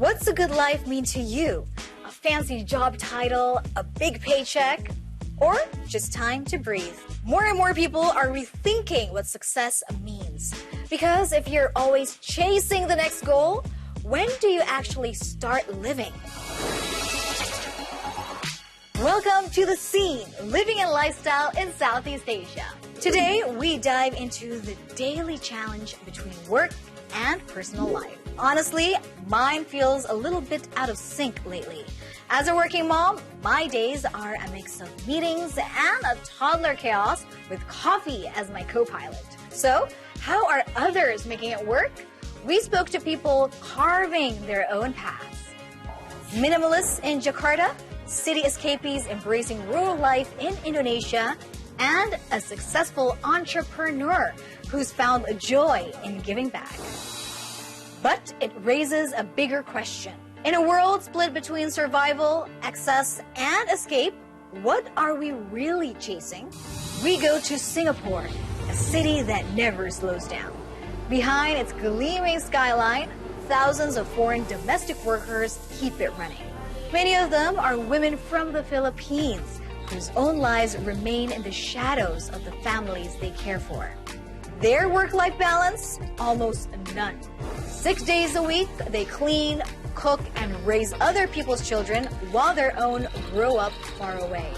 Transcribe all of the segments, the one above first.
What's a good life mean to you? A fancy job title, a big paycheck, or just time to breathe? More and more people are rethinking what success means. Because if you're always chasing the next goal, when do you actually start living? Welcome to The Scene, Living and Lifestyle in Southeast Asia. Today, we dive into the daily challenge between work and personal life. Honestly, mine feels a little bit out of sync lately. As a working mom, my days are a mix of meetings and a toddler chaos with coffee as my co-pilot. So, how are others making it work? We spoke to people carving their own paths. Minimalists in Jakarta, city escapees embracing rural life in Indonesia, and a successful entrepreneur who's found a joy in giving back. But it raises a bigger question. In a world split between survival, excess, and escape, what are we really chasing? We go to Singapore, a city that never slows down. Behind its gleaming skyline, thousands of foreign domestic workers keep it running. Many of them are women from the Philippines, whose own lives remain in the shadows of the families they care for. Their work-life balance? Almost none. 6 days a week, they clean, cook, and raise other people's children while their own grow up far away.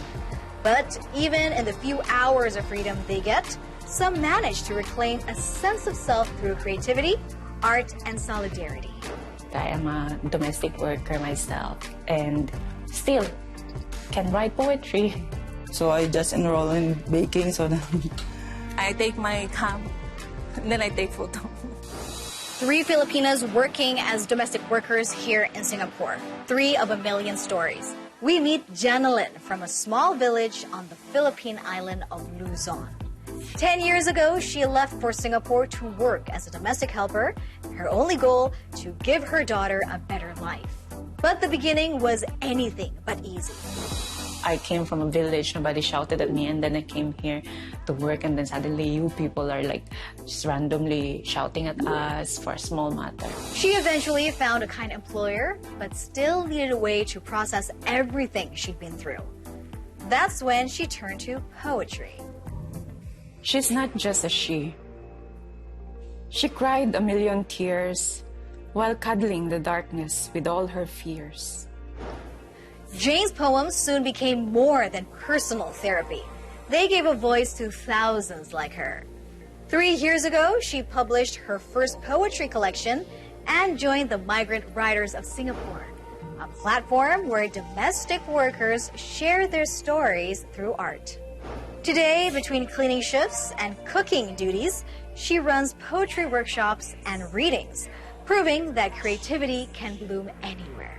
But even in the few hours of freedom they get, some manage to reclaim a sense of self through creativity, art, and solidarity. I am a domestic worker myself and still can write poetry. So I just enroll in baking so that I take my cam, then I take photo. 3 Filipinas working as domestic workers here in Singapore. 3 of a million stories. We meet Janelyn from a small village on the Philippine island of Luzon. 10 years ago, she left for Singapore to work as a domestic helper, her only goal to give her daughter a better life. But the beginning was anything but easy. I came from a village, nobody shouted at me, and then I came here to work, and then suddenly you people are like just randomly shouting at us for a small matter. She eventually found a kind employer, but still needed a way to process everything she'd been through. That's when she turned to poetry. She's not just a she. She cried a million tears while cuddling the darkness with all her fears. Jane's poems soon became more than personal therapy. They gave a voice to thousands like her. 3 years ago, she published her first poetry collection and joined the Migrant Writers of Singapore, a platform where domestic workers share their stories through art. Today, between cleaning shifts and cooking duties, she runs poetry workshops and readings, proving that creativity can bloom anywhere.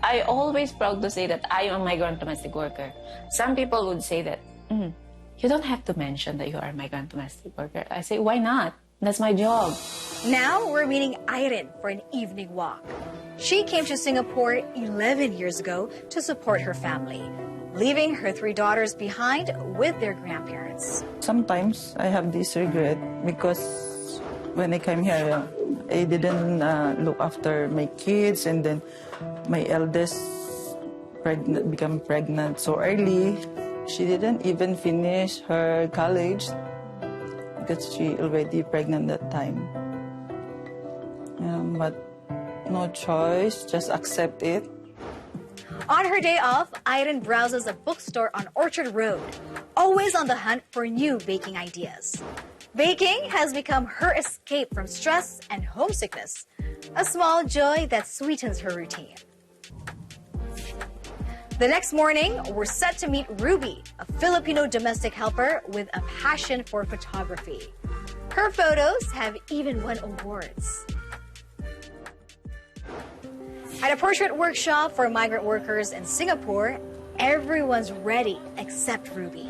I always proud to say that I am a migrant domestic worker. Some people would say that, you don't have to mention that you are a migrant domestic worker. I say, why not? That's my job. Now we're meeting Irene for an evening walk. She came to Singapore 11 years ago to support her family, leaving her 3 daughters behind with their grandparents. sometimes I have this regret because when I came here, I didn't look after my kids, and then my eldest became pregnant so early. She didn't even finish her college because she already pregnant that time. But no choice, just accept it. On her day off, Irene browses a bookstore on Orchard Road, always on the hunt for new baking ideas. Baking has become her escape from stress and homesickness, a small joy that sweetens her routine. The next morning, we're set to meet Ruby, a Filipino domestic helper with a passion for photography. Her photos have even won awards. At a portrait workshop for migrant workers in Singapore, everyone's ready except Ruby.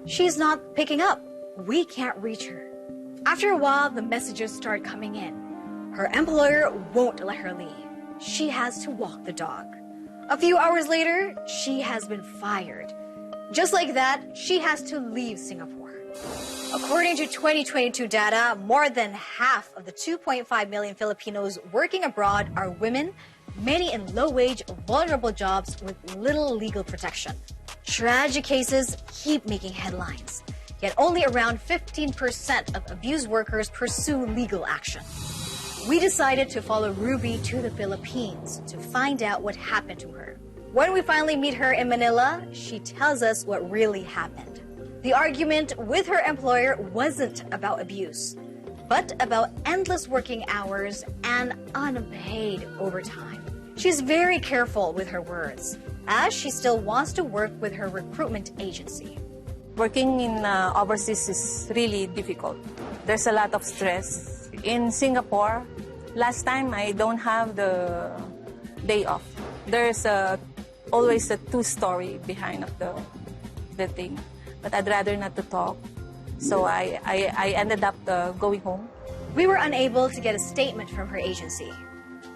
She's not picking up. We can't reach her. After a while, the messages start coming in. Her employer won't let her leave. She has to walk the dog. A few hours later, she has been fired. Just like that, she has to leave Singapore. According to 2022 data, more than half of the 2.5 million Filipinos working abroad are women, many in low-wage, vulnerable jobs with little legal protection. Tragic cases keep making headlines, yet only around 15% of abused workers pursue legal action. We decided to follow Ruby to the Philippines to find out what happened to her. When we finally meet her in Manila, she tells us what really happened. The argument with her employer wasn't about abuse, but about endless working hours and unpaid overtime. She's very careful with her words, as she still wants to work with her recruitment agency. Working in overseas is really difficult. There's a lot of stress. In Singapore, last time I don't have the day off. There's always a two-story behind of the thing. But I'd rather not to talk. So I ended up going home. We were unable to get a statement from her agency.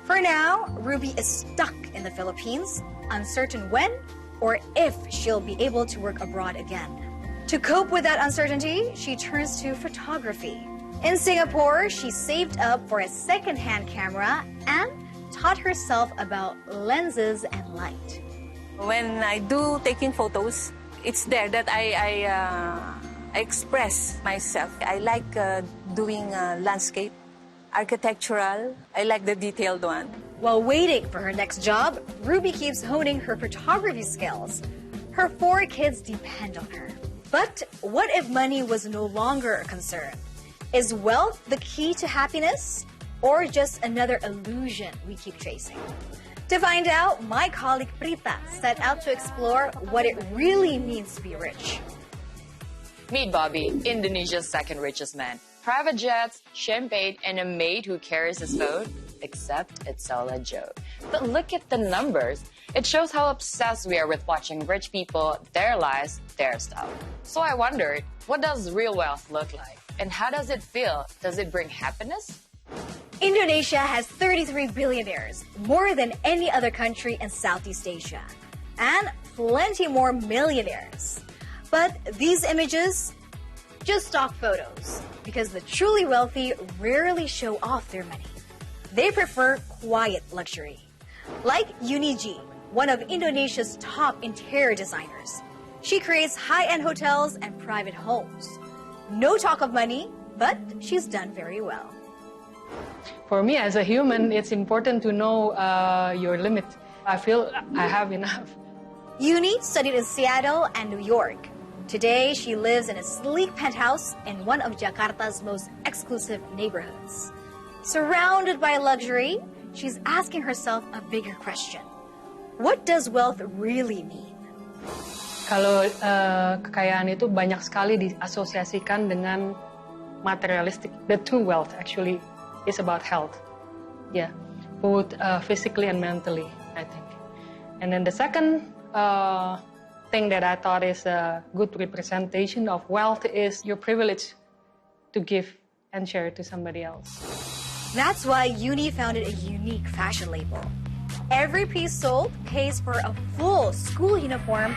For now, Ruby is stuck in the Philippines, uncertain when or if she'll be able to work abroad again. To cope with that uncertainty, she turns to photography. In Singapore, she saved up for a second-hand camera and taught herself about lenses and light. When I do taking photos, it's there that I express myself. I like doing landscape, architectural. I like the detailed one. While waiting for her next job, Ruby keeps honing her photography skills. Her 4 kids depend on her. But what if money was no longer a concern? Is wealth the key to happiness, or just another illusion we keep chasing? To find out, my colleague Prita set out to explore what it really means to be rich. Meet Bobby, Indonesia's second richest man. Private jets, champagne, and a maid who carries his phone, except it's all a joke. But look at the numbers. It shows how obsessed we are with watching rich people, their lives, their stuff. So I wondered, what does real wealth look like? And how does it feel? Does it bring happiness? Indonesia has 33 billionaires, more than any other country in Southeast Asia, and plenty more millionaires. But these images, just stock photos, because the truly wealthy rarely show off their money. They prefer quiet luxury. Like Yuni, one of Indonesia's top interior designers. She creates high-end hotels and private homes. No talk of money, but she's done very well. For me as a human, it's important to know your limit. I feel I have enough. Yuni studied in Seattle and New York. Today, she lives in a sleek penthouse in one of Jakarta's most exclusive neighborhoods. Surrounded by luxury, she's asking herself a bigger question. What does wealth really mean? Kalau kekayaan itu banyak sekali diasosiasikan dengan materialistic. The true wealth actually is about health. Yeah, both physically and mentally, I think. And then the second thing that I thought is a good representation of wealth is your privilege to give and share to somebody else. That's why Yuni founded a unique fashion label. Every piece sold pays for a full school uniform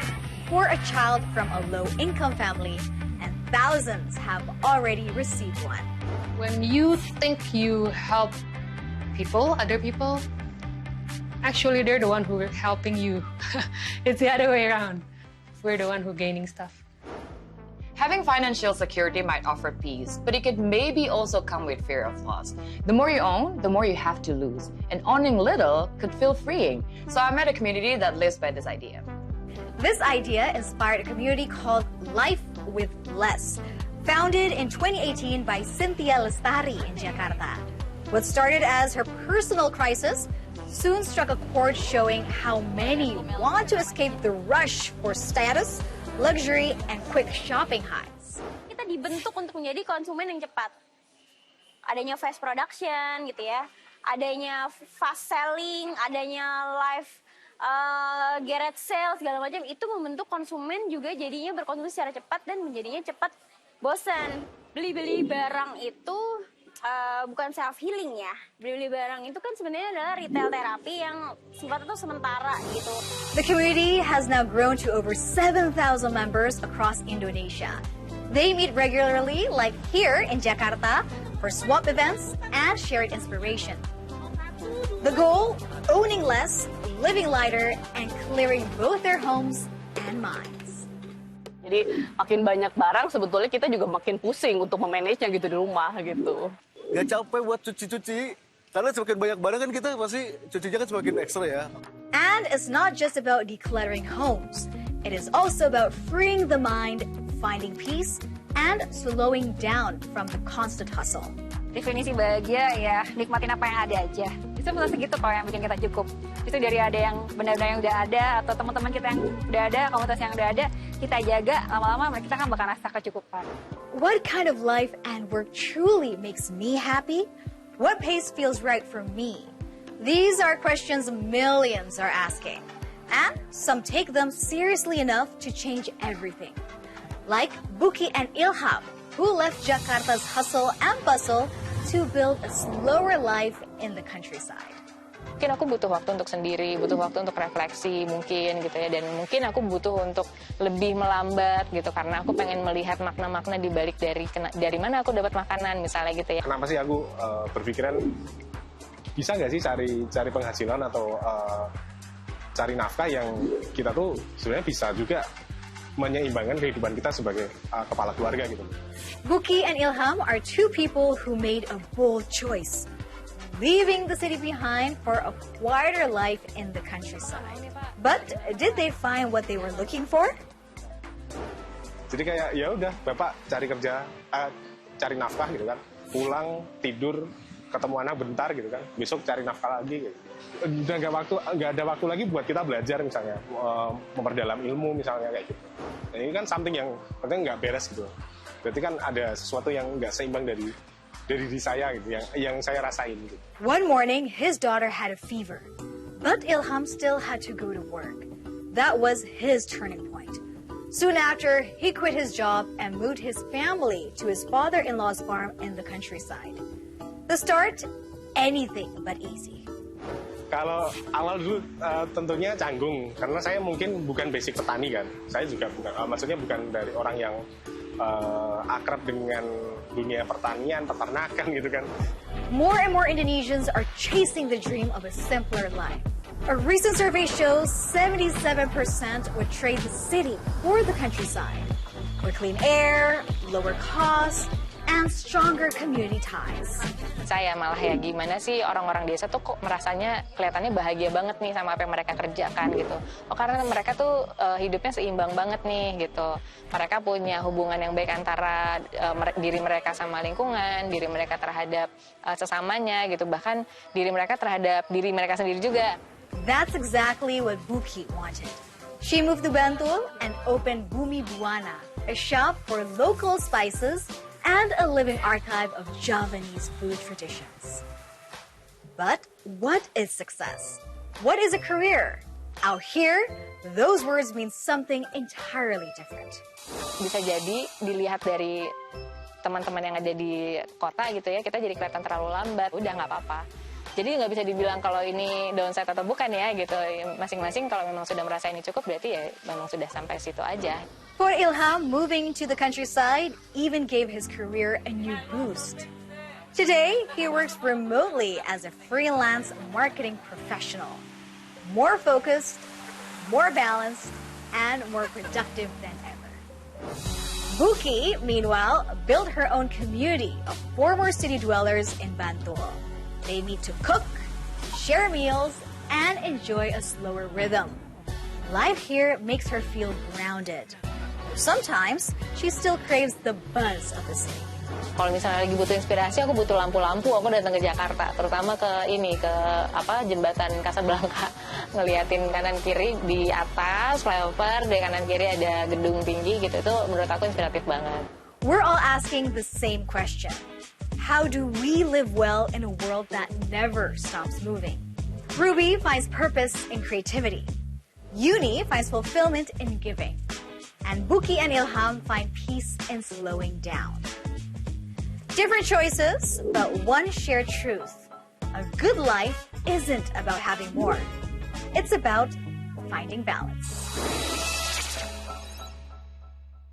for a child from a low-income family, and thousands have already received one. When you think you help people, other people, actually they're the one who are helping you. It's the other way around. We're the one who gaining stuff. Having financial security might offer peace, but it could maybe also come with fear of loss. The more you own, the more you have to lose. And owning little could feel freeing. So I met a community that lives by this idea. This idea inspired a community called Life with Less, founded in 2018 by Cynthia Lestari in Jakarta. What started as her personal crisis soon struck a chord showing how many want to escape the rush for status, luxury, and quick shopping highs. Kita dibentuk untuk menjadi konsumen yang cepat. Adanya fast production gitu ya, adanya fast selling, adanya live garage sale segala macam, itu membentuk konsumen juga jadinya berkonsumsi secara cepat dan menjadinya cepat bosan. Beli-beli barang itu bukan self healing ya. Beli-beli barang itu kan sebenarnya adalah retail terapi yang sifatnya itu sementara gitu. The community has now grown to over 7,000 members across Indonesia. They meet regularly, like here in Jakarta, for swap events and shared inspiration. The goal, owning less, living lighter, and clearing both their homes and minds. Jadi makin banyak barang sebetulnya kita juga makin pusing untuk memanage-nya gitu di rumah gitu. Gak capek buat cuci-cuci, karena semakin banyak barang kan kita pasti cucinya kan semakin ekstra ya. And it's not just about decluttering homes. It is also about freeing the mind, finding peace, and slowing down from the constant hustle. Definisi bahagia ya nikmatin apa yang ada aja. Itu betul segitu kok yang bikin kita cukup. Itu dari ada yang benda-benda yang udah ada atau teman-teman kita yang udah ada, komunitas yang udah ada, kita jaga lama-lama kita kan bakal rasa kecukupan. What kind of life and work truly makes me happy? What pace feels right for me? These are questions millions are asking. And some take them seriously enough to change everything. Like Bhuki and Ilham, who left Jakarta's hustle and bustle to build a slower life in the countryside. Mungkin aku butuh waktu untuk sendiri, butuh waktu untuk refleksi mungkin gitu ya, dan mungkin aku butuh untuk lebih melambat gitu karena aku pengen melihat makna-makna di balik dari mana aku dapat makanan misalnya gitu ya. Kenapa sih aku berpikiran bisa nggak sih cari penghasilan atau cari nafkah yang kita tuh sebenarnya bisa juga menyeimbangkan kehidupan kita sebagai kepala keluarga gitu. Bhuki and Ilham are two people who made a bold choice, leaving the city behind for a quieter life in the countryside. But did they find what they were looking for? Jadi kayak ya udah Bapak cari kerja, cari nafkah gitu kan, pulang tidur ketemu anak bentar gitu kan, besok cari nafkah lagi gitu. Udah nggak ada waktu lagi buat kita belajar misalnya, memperdalam ilmu misalnya kayak gitu. Nah, ini kan something yang katanya nggak beres gitu. Berarti kan ada sesuatu yang nggak seimbang dari diri saya gitu, yang saya rasain gitu. One morning, his daughter had a fever, but Ilham still had to go to work. That was his turning point. Soon after, he quit his job and moved his family to his father-in-law's farm in the countryside. The start, anything but easy. Kalau awal dulu tentunya canggung, karena saya mungkin bukan basic petani kan. Saya juga bukan, maksudnya bukan dari orang yang akrab dengan dunia pertanian, peternakan gitu kan. More and more Indonesians are chasing the dream of a simpler life. A recent survey shows 77% would trade the city for the countryside, for clean air, lower costs, and stronger community ties. Saya malah ya gimana sih orang-orang desa tuh kok merasanya kelihatannya bahagia banget nih sama apa yang mereka kerjakan gitu. Oh karena mereka tuh hidupnya seimbang banget nih gitu. Mereka punya hubungan yang baik antara diri mereka sama lingkungan, diri mereka terhadap sesamanya gitu. Bahkan diri mereka terhadap diri mereka sendiri juga. That's exactly what Bhuki wanted. She moved to Bantul and opened Bhuwana, a shop for local spices and a living archive of Javanese food traditions. But what is success? What is a career? Out here, those words mean something entirely different. Bisa jadi dilihat dari teman-teman yang ada di kota gitu ya, kita jadi kelihatan terlalu lambat, udah nggak apa-apa. Jadi nggak bisa dibilang kalau ini downside atau bukan ya gitu. Masing-masing kalau memang sudah merasa ini cukup berarti ya memang sudah sampai situ aja. For Ilham, moving to the countryside even gave his career a new boost. Today, he works remotely as a freelance marketing professional. More focused, more balanced, and more productive than ever. Bhuki, meanwhile, built her own community of former city dwellers in Bantul. They need to cook, share meals, and enjoy a slower rhythm. Life here makes her feel grounded. Sometimes, she still craves the buzz of the city. Kalau misalnya lagi butuh inspirasi, aku butuh lampu-lampu, aku datang ke Jakarta, terutama ke jembatan Casablanca, ngeliatin kanan kiri di atas flyover, di kanan kiri ada gedung tinggi gitu, itu menurut aku inspiratif banget. We're all asking the same question. How do we live well in a world that never stops moving? Ruby finds purpose in creativity. Yuni finds fulfillment in giving. And Bhuki and Ilham find peace in slowing down. Different choices, but one shared truth. A good life isn't about having more. It's about finding balance.